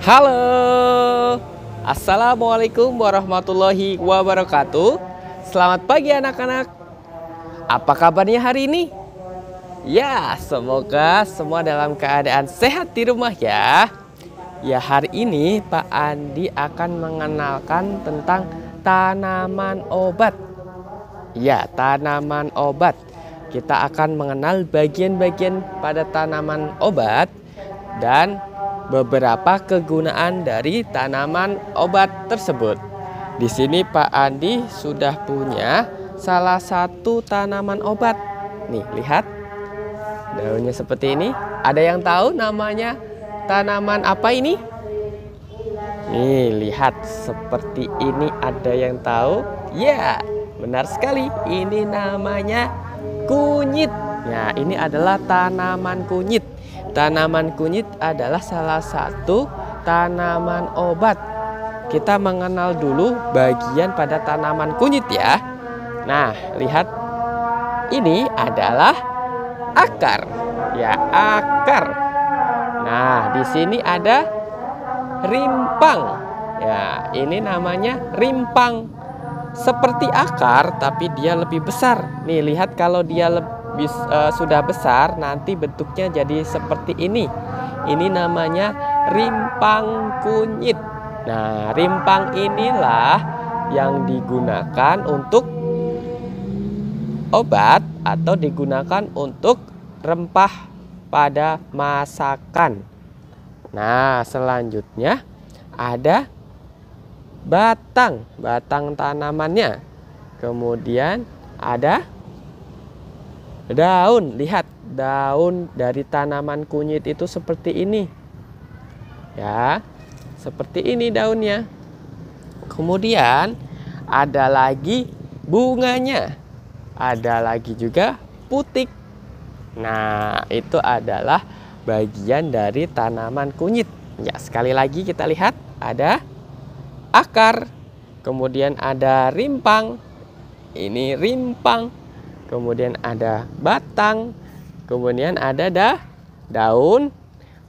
Halo, assalamualaikum warahmatullahi wabarakatuh. Selamat pagi anak-anak. Apa kabarnya hari ini? Ya, semoga semua dalam keadaan sehat di rumah ya. Ya, hari ini Pak Andi akan mengenalkan tentang tanaman obat. Ya, tanaman obat. Kita akan mengenal bagian-bagian pada tanaman obat dan beberapa kegunaan dari tanaman obat tersebut. Di sini Pak Andi sudah punya salah satu tanaman obat. Nih, lihat. Daunnya seperti ini. Ada yang tahu namanya tanaman apa ini? Nih, lihat seperti ini. Ada yang tahu? Ya, benar sekali. Ini namanya kunyit. Ya, ini adalah tanaman kunyit. Tanaman kunyit adalah salah satu tanaman obat. Kita mengenal dulu bagian pada tanaman kunyit ya. Nah, lihat. Ini adalah akar. Ya, akar. Nah, di sini ada rimpang. Ya, ini namanya rimpang. Seperti akar tapi dia lebih besar. Nih, lihat kalau dia sudah besar, nanti bentuknya jadi seperti ini. Ini namanya rimpang kunyit. Nah, rimpang inilah yang digunakan untuk obat atau digunakan untuk rempah pada masakan. Nah, selanjutnya ada batang tanamannya. Kemudian ada daun. Lihat, daun dari tanaman kunyit itu seperti ini. Ya, seperti ini daunnya. Kemudian ada lagi bunganya. Ada lagi juga putik. Nah, itu adalah bagian dari tanaman kunyit. Ya, sekali lagi kita lihat ada akar. Kemudian ada rimpang. Ini rimpang. Kemudian ada batang, kemudian ada daun,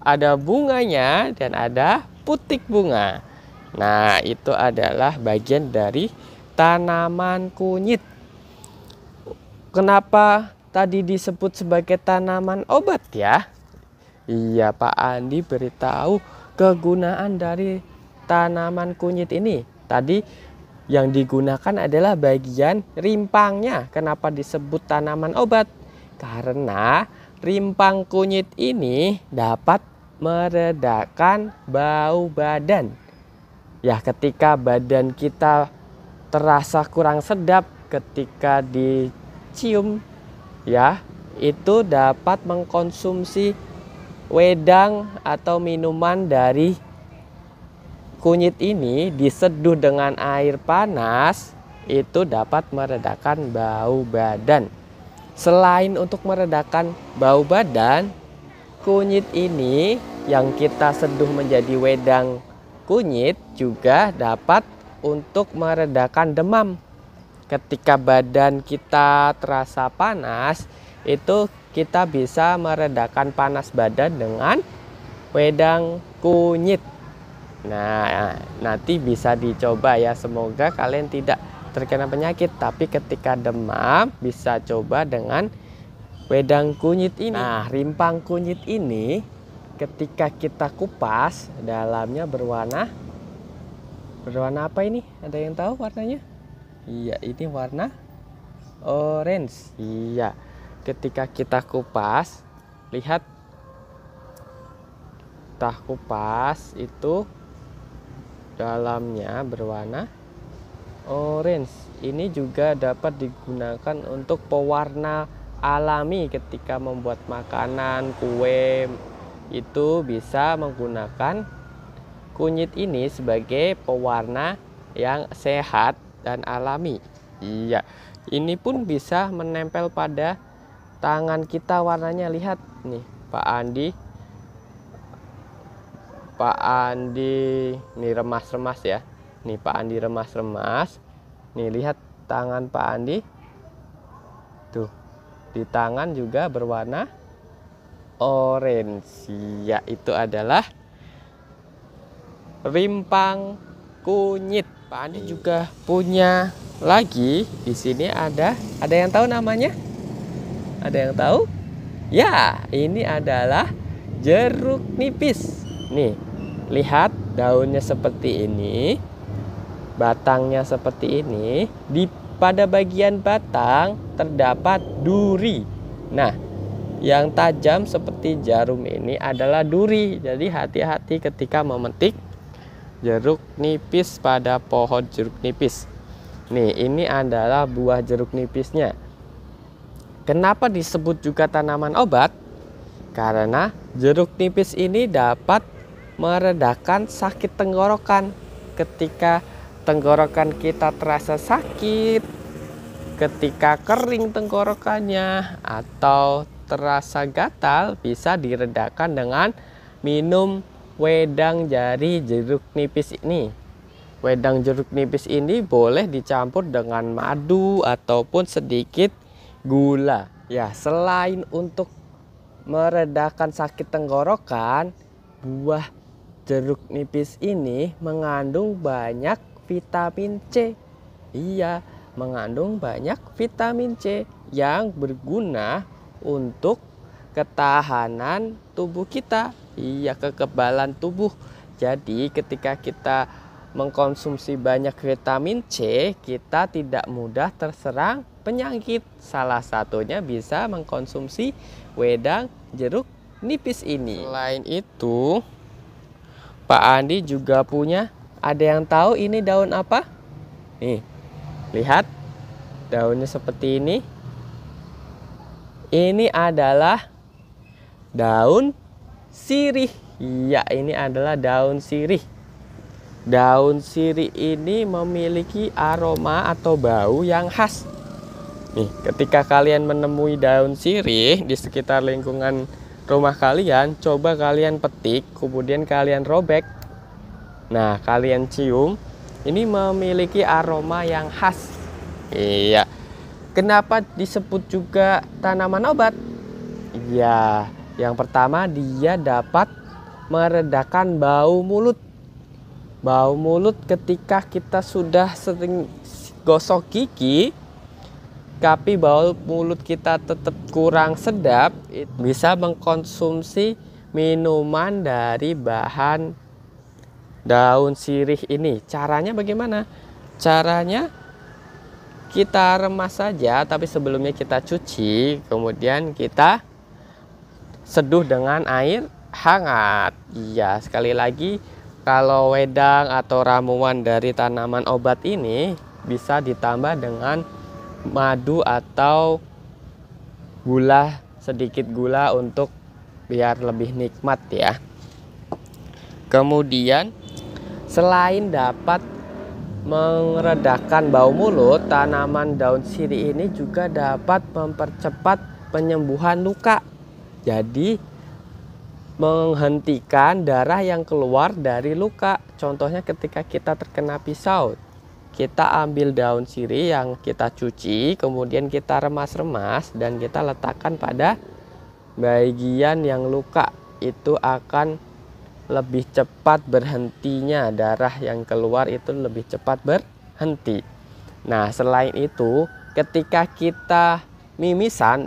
ada bunganya, dan ada putik bunga. Nah, itu adalah bagian dari tanaman kunyit. Kenapa tadi disebut sebagai tanaman obat ya? Iya, Pak Andi beritahu kegunaan dari tanaman kunyit ini. Tadi yang digunakan adalah bagian rimpangnya. Kenapa disebut tanaman obat? Karena rimpang kunyit ini dapat meredakan bau badan. Ya, ketika badan kita terasa kurang sedap ketika dicium, ya, itu dapat mengkonsumsi wedang atau minuman dari kunyit ini diseduh dengan air panas, itu dapat meredakan bau badan. Selain untuk meredakan bau badan, kunyit ini yang kita seduh menjadi wedang kunyit juga dapat untuk meredakan demam. Ketika badan kita terasa panas, itu kita bisa meredakan panas badan dengan wedang kunyit. Nah, nanti bisa dicoba ya. Semoga kalian tidak terkena penyakit. Tapi ketika demam bisa coba dengan wedang kunyit ini. Nah, rimpang kunyit ini ketika kita kupas, dalamnya berwarna apa ini? Ada yang tahu warnanya? Iya, ini warna orange. Iya. Ketika kita kupas, lihat, kita kupas itu dalamnya berwarna orange. Ini juga dapat digunakan untuk pewarna alami. Ketika membuat makanan, kue, itu bisa menggunakan kunyit ini sebagai pewarna yang sehat dan alami. Iya, ini pun bisa menempel pada tangan kita warnanya. Lihat nih, Pak Andi nih remas-remas ya. Nih Pak Andi remas-remas. Nih lihat tangan Pak Andi. Tuh, di tangan juga berwarna orange. Ya, itu adalah rimpang kunyit. Pak Andi juga punya lagi. Di sini ada yang tahu namanya? Ada yang tahu? Ya, ini adalah jeruk nipis. Nih, lihat daunnya seperti ini, batangnya seperti ini. Pada bagian batang terdapat duri. Nah, yang tajam seperti jarum ini adalah duri. Jadi hati-hati ketika memetik jeruk nipis pada pohon jeruk nipis. Nih, ini adalah buah jeruk nipisnya. Kenapa disebut juga tanaman obat? Karena jeruk nipis ini dapat meredakan sakit tenggorokan. Ketika tenggorokan kita terasa sakit, ketika kering tenggorokannya atau terasa gatal, bisa diredakan dengan minum wedang dari jeruk nipis ini. Wedang jeruk nipis ini boleh dicampur dengan madu ataupun sedikit gula. Ya, selain untuk meredakan sakit tenggorokan, buah jeruk nipis ini mengandung banyak vitamin C. Iya, mengandung banyak vitamin C yang berguna untuk ketahanan tubuh kita. Iya, kekebalan tubuh. Jadi ketika kita mengkonsumsi banyak vitamin C, kita tidak mudah terserang penyakit. Salah satunya bisa mengkonsumsi wedang jeruk nipis ini. Selain itu, Pak Andi juga punya, ada yang tahu ini daun apa? Nih, lihat daunnya seperti ini. Ini adalah daun sirih. Iya, ini adalah daun sirih. Daun sirih ini memiliki aroma atau bau yang khas. Nih, ketika kalian menemui daun sirih di sekitar lingkungan rumah kalian, coba kalian petik, kemudian kalian robek. Nah, kalian cium, ini memiliki aroma yang khas. Iya. Kenapa disebut juga tanaman obat? Iya, yang pertama dia dapat meredakan bau mulut. Bau mulut ketika kita sudah sering gosok gigi, tapi bau mulut kita tetap kurang sedap, bisa mengkonsumsi minuman dari bahan daun sirih ini. Caranya bagaimana? Caranya kita remas saja, tapi sebelumnya kita cuci, kemudian kita seduh dengan air hangat. Iya, sekali lagi, kalau wedang atau ramuan dari tanaman obat ini bisa ditambah dengan madu atau gula, sedikit gula untuk biar lebih nikmat ya. Kemudian selain dapat meredakan bau mulut, tanaman daun sirih ini juga dapat mempercepat penyembuhan luka. Jadi menghentikan darah yang keluar dari luka. Contohnya ketika kita terkena pisau, kita ambil daun sirih yang kita cuci, kemudian kita remas-remas dan kita letakkan pada bagian yang luka. Itu akan lebih cepat berhentinya darah yang keluar, itu lebih cepat berhenti. Nah, selain itu, ketika kita mimisan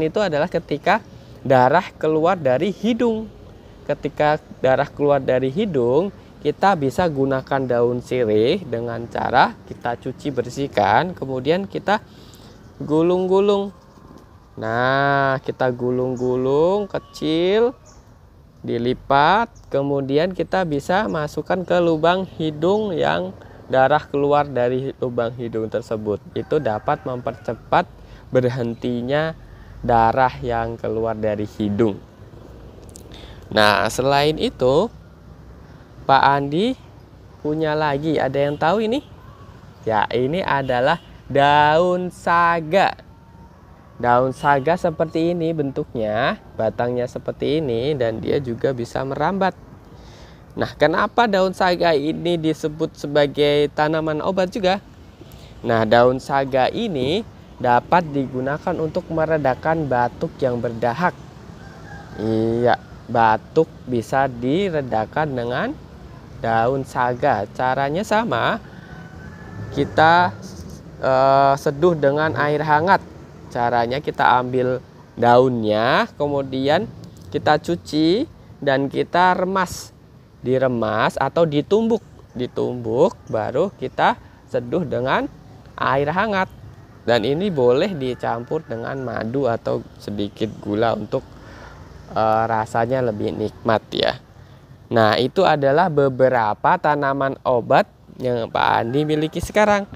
itu adalah ketika darah keluar dari hidung. Ketika darah keluar dari hidung, kita bisa gunakan daun sirih dengan cara kita cuci bersihkan, kemudian kita gulung-gulung. Nah, kita gulung-gulung kecil, dilipat, kemudian kita bisa masukkan ke lubang hidung yang darah keluar dari lubang hidung tersebut. Itu dapat mempercepat berhentinya darah yang keluar dari hidung. Nah, selain itu, Pak Andi punya lagi, ada yang tahu ini? Ya, ini adalah daun saga. Daun saga seperti ini bentuknya, batangnya seperti ini, dan dia juga bisa merambat. Nah, kenapa daun saga ini disebut sebagai tanaman obat juga? Nah, daun saga ini dapat digunakan untuk meredakan batuk yang berdahak. Iya, batuk bisa diredakan dengan daun saga. Caranya sama, kita seduh dengan air hangat. Caranya kita ambil daunnya, kemudian kita cuci dan kita remas, diremas atau ditumbuk, baru kita seduh dengan air hangat. Dan ini boleh dicampur dengan madu atau sedikit gula untuk rasanya lebih nikmat ya. Nah, itu adalah beberapa tanaman obat yang Pak Andi miliki sekarang.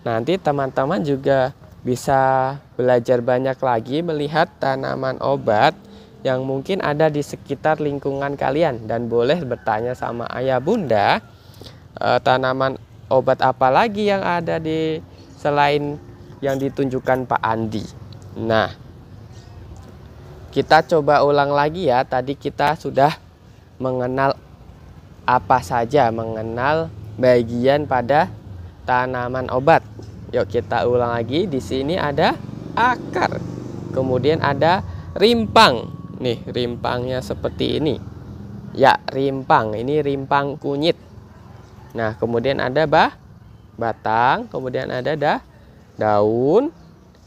Nanti teman-teman juga bisa belajar banyak lagi melihat tanaman obat yang mungkin ada di sekitar lingkungan kalian, dan boleh bertanya sama ayah bunda tanaman obat apa lagi yang ada di selain yang ditunjukkan Pak Andi. Nah, kita coba ulang lagi ya. Tadi kita sudah mengenal apa saja, mengenal bagian pada tanaman obat. Yuk kita ulang lagi. Di sini ada akar, kemudian ada rimpang. Nih, rimpangnya seperti ini. Ya, rimpang. Ini rimpang kunyit. Nah, kemudian ada batang, kemudian ada daun,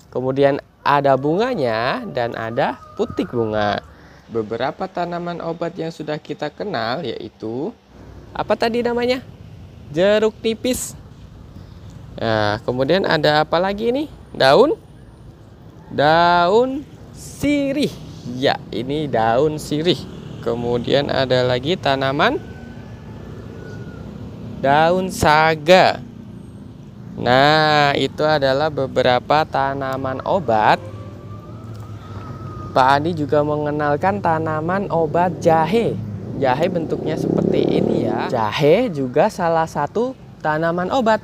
kemudian ada bunganya, dan ada putik bunga. Beberapa tanaman obat yang sudah kita kenal yaitu apa tadi namanya? Jeruk nipis. Nah, kemudian ada apa lagi nih? Daun sirih. Ya, ini daun sirih. Kemudian ada lagi tanaman daun saga. Nah, itu adalah beberapa tanaman obat. Pak Andi juga mengenalkan tanaman obat jahe. Jahe bentuknya seperti ini ya. Jahe juga salah satu tanaman obat.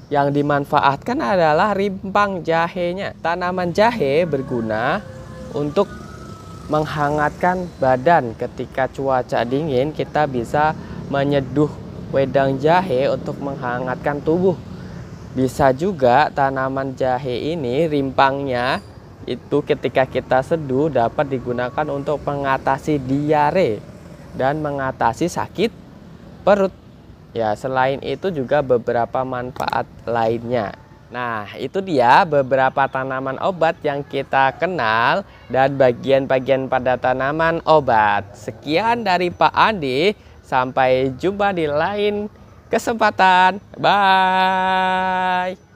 Yang dimanfaatkan adalah rimpang jahenya. Tanaman jahe berguna untuk menghangatkan badan. Ketika cuaca dingin, kita bisa menyeduh wedang jahe untuk menghangatkan tubuh. Bisa juga tanaman jahe ini rimpangnya itu ketika kita seduh dapat digunakan untuk mengatasi diare dan mengatasi sakit perut. Ya, selain itu juga beberapa manfaat lainnya. Nah, itu dia beberapa tanaman obat yang kita kenal dan bagian-bagian pada tanaman obat. Sekian dari Pak Andi. Sampai jumpa di lain kesempatan. Bye.